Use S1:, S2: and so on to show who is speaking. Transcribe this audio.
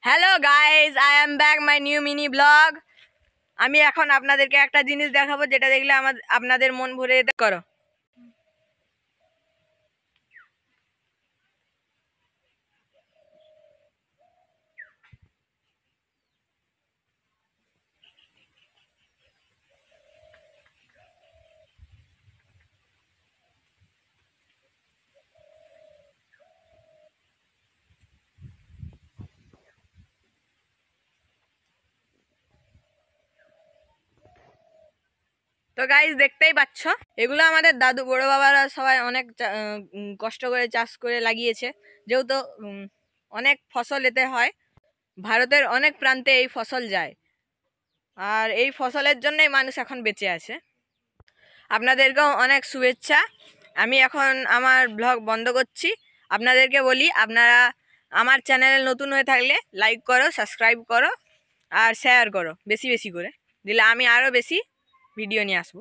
S1: Hello guys, I am back my new mini blog. আমি এখন আপনাদেরকে একটা জিনিস দেখাবো যেটা দেখলে আপনাদের মন ভরে যেতে করো। তো গাইজ দেখতেই পাচ্ছ, এগুলো আমাদের দাদু বড় বাবারা সবাই অনেক কষ্ট করে চাষ করে লাগিয়েছে। যেহেতু অনেক ফসল এতে হয়, ভারতের অনেক প্রান্তে এই ফসল যায়, আর এই ফসলের জন্যই মানুষ এখন বেঁচে আছে। আপনাদেরকেও অনেক শুভেচ্ছা। আমি এখন আমার ব্লগ বন্ধ করছি। আপনাদেরকে বলি, আপনারা আমার চ্যানেলে নতুন হয়ে থাকলে লাইক করো, সাবস্ক্রাইব করো আর শেয়ার করো বেশি বেশি করে, দিলে আমি আরও বেশি ভিডিও নিয়ে আসবো।